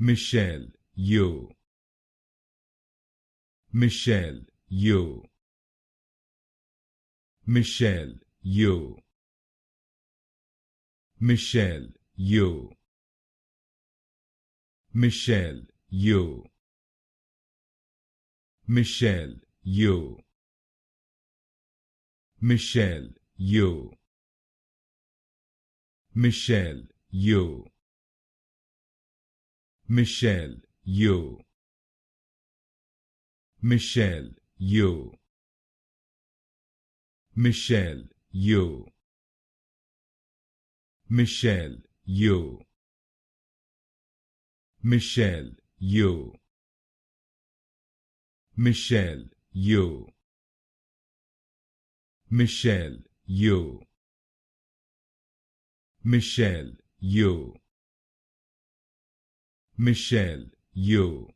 Michelle, Yeoh. Michelle, Yeoh. Michelle, Yeoh. Michelle, Yeoh. Michelle, Yeoh. Michelle, Yeoh. Michelle, Yeoh. Michelle, Yeoh. Michelle, Yeoh. Michelle, Yeoh. Michelle, Yeoh. Michelle, Yeoh. Michelle, Yeoh. Michelle, Yeoh. Michelle, Yeoh. Michelle, Yeoh. Michelle, Yeoh.